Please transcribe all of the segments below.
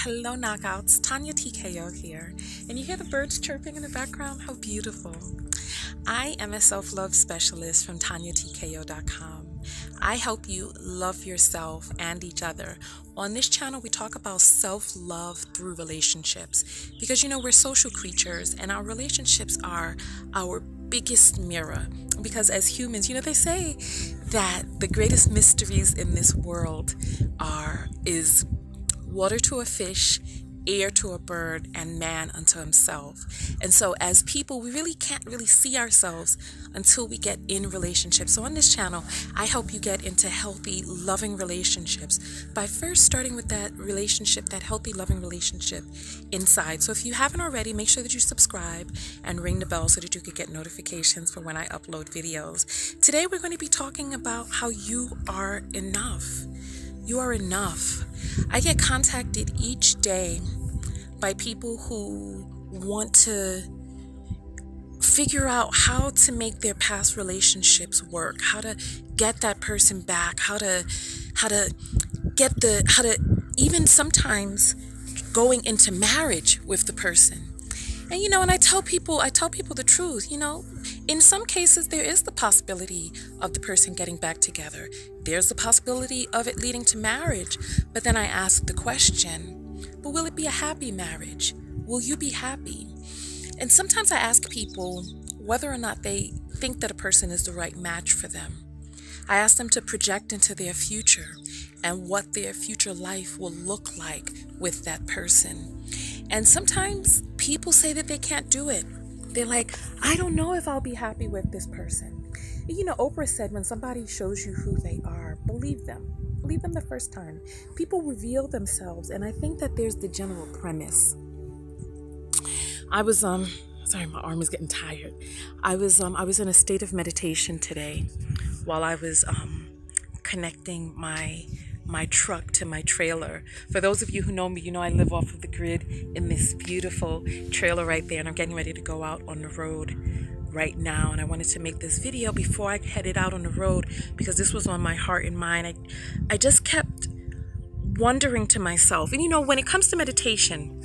Hello knockouts, Tonya Tko here, and you hear the birds chirping in the background? How beautiful. I am a self-love specialist from TonyaTko.com. I help you love yourself and each other. On this channel, we talk about self-love through relationships because, we're social creatures and our relationships are our biggest mirror. Because as humans, they say that the greatest mysteries in this world is water to a fish, air to a bird, and man unto himself. And so as people, we really can't see ourselves until we get in relationships. So on this channel, I help you get into healthy, loving relationships by first starting with that relationship, that healthy, loving relationship inside. So if you haven't already, make sure that you subscribe and ring the bell so that you can get notifications for when I upload videos. Today, we're going to be talking about how you are enough. You are enough. I get contacted each day by people who want to figure out how to make their past relationships work, how to get that person back, how to even sometimes going into marriage with the person. And I tell people the truth, in some cases there is the possibility of the person getting back together. There's the possibility of it leading to marriage. But then I ask the question, but will it be a happy marriage? Will you be happy? And sometimes I ask people whether or not they think that a person is the right match for them. I ask them to project into their future and what their future life will look like with that person. And sometimes people say that they can't do it. They're like, I don't know if I'll be happy with this person. Oprah said when somebody shows you who they are, believe them. Believe them the first time. People reveal themselves, and I think that there's the general premise. I was sorry, my arm is getting tired. I was in a state of meditation today while I was connecting my truck to my trailer. For those of you who know me, I live off of the grid in this beautiful trailer right there, and I'm getting ready to go out on the road right now. And I wanted to make this video before I headed out on the road because this was on my heart and mind. I just kept wondering to myself, and when it comes to meditation,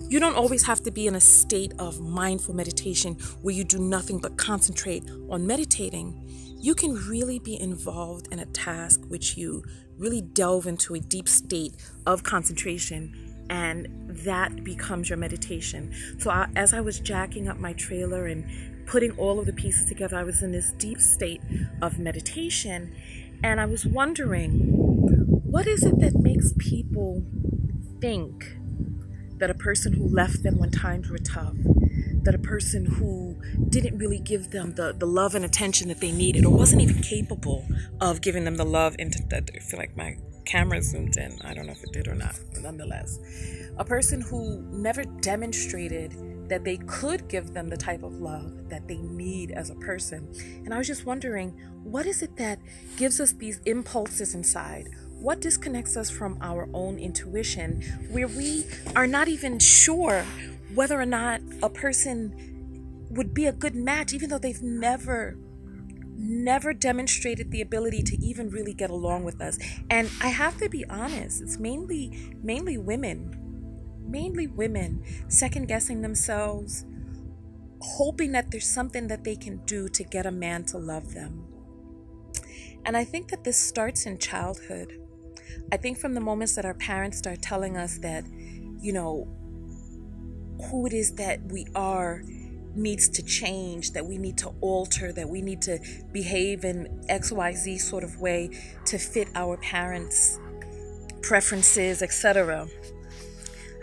you don't always have to be in a state of mindful meditation where you do nothing but concentrate on meditating. You can really be involved in a task which you really delve into a deep state of concentration, and that becomes your meditation. So as I was jacking up my trailer and putting all of the pieces together, I was in this deep state of meditation, and I was wondering, what is it that makes people think that a person who left them when times were tough, that a person who didn't really give them the love and attention that they needed, or wasn't even capable of giving them the love, I feel like my camera zoomed in. I don't know if it did or not, but nonetheless, a person who never demonstrated that they could give them the type of love that they need as a person. And I was just wondering, what is it that gives us these impulses inside? What disconnects us from our own intuition, where we are not even sure whether or not a person would be a good match, even though they've never demonstrated the ability to even really get along with us? And I have to be honest, it's mainly women second guessing themselves, hoping that there's something that they can do to get a man to love them. And I think that this starts in childhood. I think from the moments that our parents start telling us that, who it is that we are needs to change, that we need to alter, that we need to behave in XYZ sort of way to fit our parents' preferences, etc.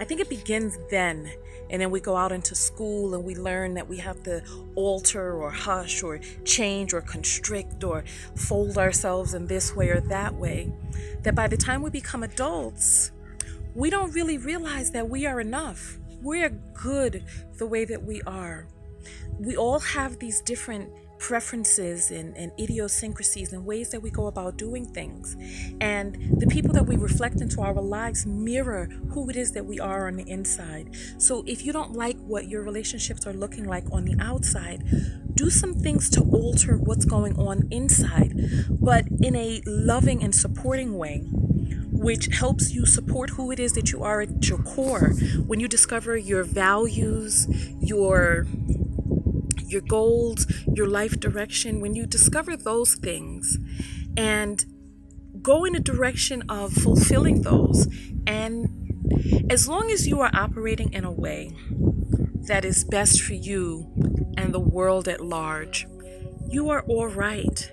I think it begins then. And then we go out into school and we learn that we have to alter or hush or change or constrict or fold ourselves in this way or that way. That by the time we become adults, we don't really realize that we are enough. We are good the way that we are. We all have these different preferences and idiosyncrasies and ways that we go about doing things. And the people that we reflect into our lives mirror who it is that we are on the inside. So if you don't like what your relationships are looking like on the outside, do some things to alter what's going on inside, but in a loving and supporting way. which helps you support who it is that you are at your core. When you discover your values, your goals, your life direction, when you discover those things and go in a direction of fulfilling those, and as long as you are operating in a way that is best for you and the world at large, you are all right.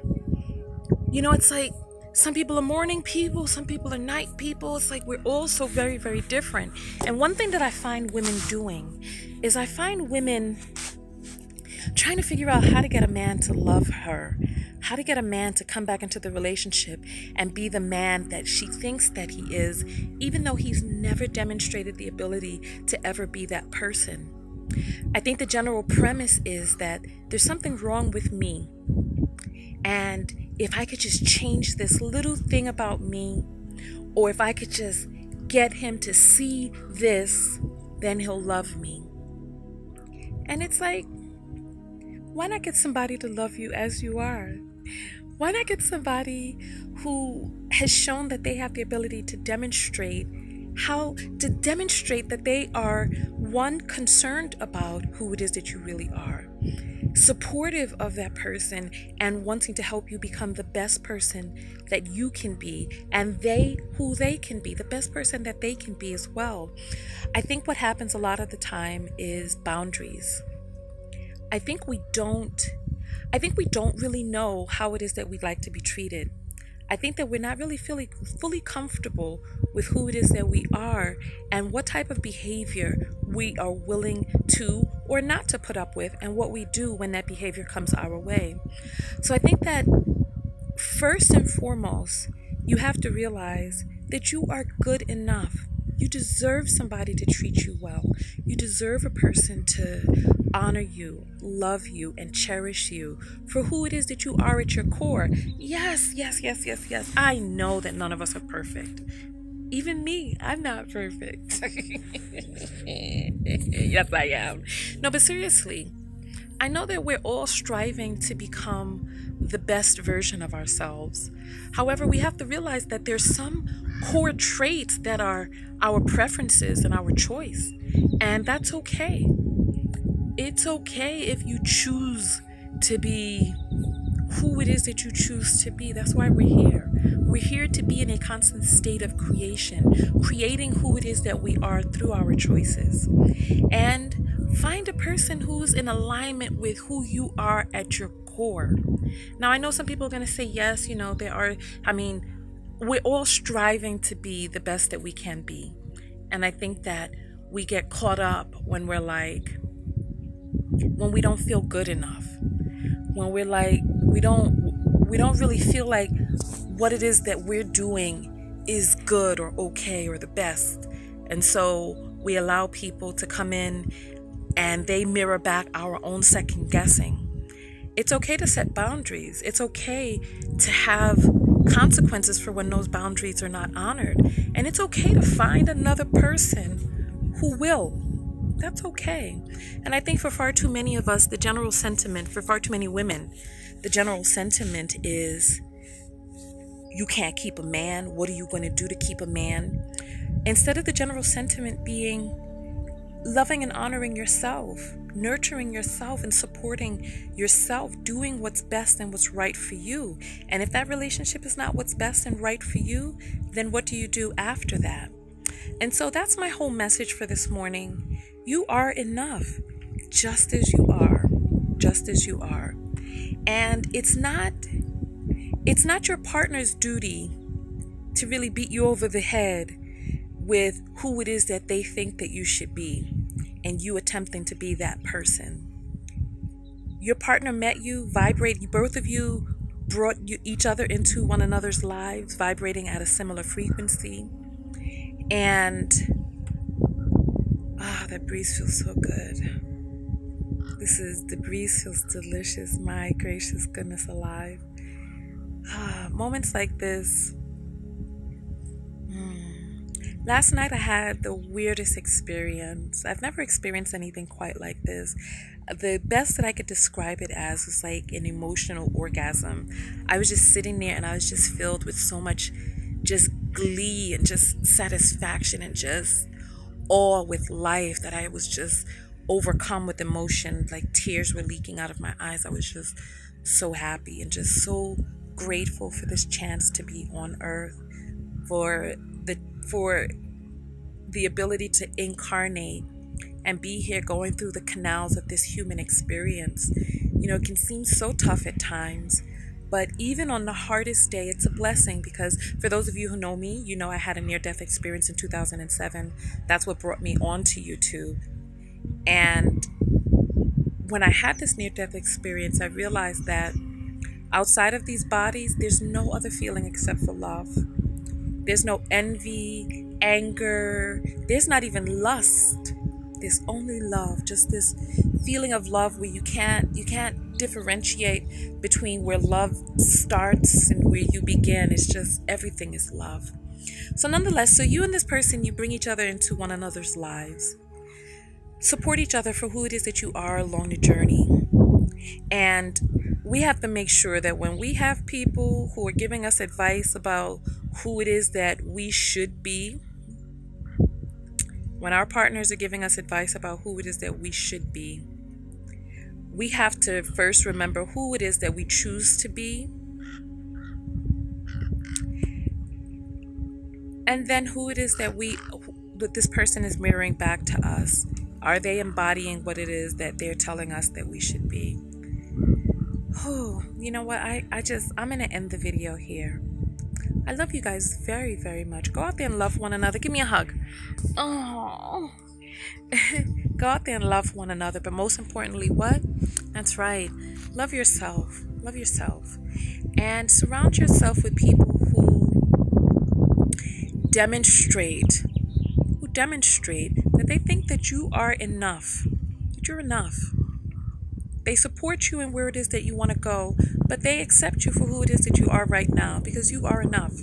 It's like some people are morning people, some people are night people. It's like we're all so very, very different. And one thing that I find women doing is I find women trying to figure out how to get a man to love her, how to get a man to come back into the relationship and be the man that she thinks that he is, even though he's never demonstrated the ability to ever be that person. I think the general premise is that there's something wrong with me, and if I could just change this little thing about me, or if I could just get him to see this, then he'll love me. And it's like, why not get somebody to love you as you are? Why not get somebody who has shown that they have the ability to demonstrate that they are, one, concerned about who it is that you really are, supportive of that person, and wanting to help you become the best person that you can be, and who they can be, the best person that they can be as well. I think what happens a lot of the time is boundaries. I think we don't really know how it is that we'd like to be treated. I think that we're not really feeling fully comfortable with who it is that we are and what type of behavior we are willing to or not to put up with, and what we do when that behavior comes our way. So I think that first and foremost, you have to realize that you are good enough. You deserve somebody to treat you well. You deserve a person to honor you, love you, and cherish you for who it is that you are at your core. Yes. I know that none of us are perfect. Even me, I'm not perfect. Yes, I am. No, but seriously, I know that we're all striving to become the best version of ourselves. However, we have to realize that there's some core traits that are our preferences and our choice. And that's okay. It's okay if you choose to be who it is that you choose to be. That's why we're here. We're here to be in a constant state of creation, creating who it is that we are through our choices. And find a person who's in alignment with who you are at your core. Now, I know some people are going to say, yes, we're all striving to be the best that we can be. And I think that we get caught up when we don't feel good enough. When we're like, we don't really feel like what it is that we're doing is good or okay or the best. And so we allow people to come in and they mirror back our own second guessing. It's okay to set boundaries. It's okay to have consequences for when those boundaries are not honored. And it's okay to find another person who will. That's okay. And I think for far too many of us, the general sentiment, for far too many women, the general sentiment is, you can't keep a man. What are you going to do to keep a man? Instead of the general sentiment being loving and honoring yourself, nurturing yourself and supporting yourself, doing what's best and what's right for you. And if that relationship is not what's best and right for you, then what do you do after that? And so that's my whole message for this morning. You are enough, just as you are, just as you are. And it's not your partner's duty to really beat you over the head with who it is that they think that you should be, and you attempting to be that person. Your partner met you, both of you brought each other into one another's lives, vibrating at a similar frequency. And that breeze feels so good. The breeze feels delicious. My gracious goodness alive. Moments like this. Last night I had the weirdest experience. I've never experienced anything quite like this. The best that I could describe it as was like an emotional orgasm. I was just sitting there and I was just filled with so much just glee and just satisfaction and just awe with life, that I was just overcome with emotion, like tears were leaking out of my eyes. I was just so happy and just so grateful for this chance to be on earth, for the ability to incarnate and be here going through the canals of this human experience. You know, it can seem so tough at times, but even on the hardest day, it's a blessing, because for those of you who know me, you know I had a near-death experience in 2007. That's what brought me onto YouTube. And when I had this near-death experience, I realized that outside of these bodies, there's no other feeling except for love. There's no envy, anger. There's not even lust. There's only love. Just this feeling of love where you can't differentiate between where love starts and where you begin. It's just everything is love. So nonetheless, so you and this person, you bring each other into one another's lives. Support each other for who it is that you are along the journey. And we have to make sure that when we have people who are giving us advice about who it is that we should be, when our partners are giving us advice about who it is that we should be, we have to first remember who it is that we choose to be, and then who it is that this person is mirroring back to us. Are they embodying what it is that they're telling us that we should be? Oh, you know what? I'm going to end the video here. I love you guys very, very much. Go out there and love one another. Give me a hug. Oh, go out there and love one another. But most importantly, what? That's right. Love yourself. Love yourself. And surround yourself with people who demonstrate that they think that you are enough, that you're enough. They support you in where it is that you want to go, but they accept you for who it is that you are right now, because you are enough.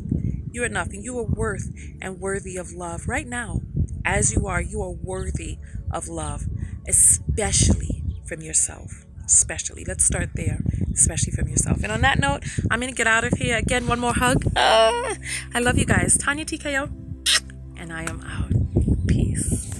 You're enough, and you are worth and worthy of love right now. As you are worthy of love, especially from yourself. Especially. Let's start there. Especially from yourself. And on that note, I'm going to get out of here. Again, one more hug. I love you guys. Tonya Tko. And I am out. Peace.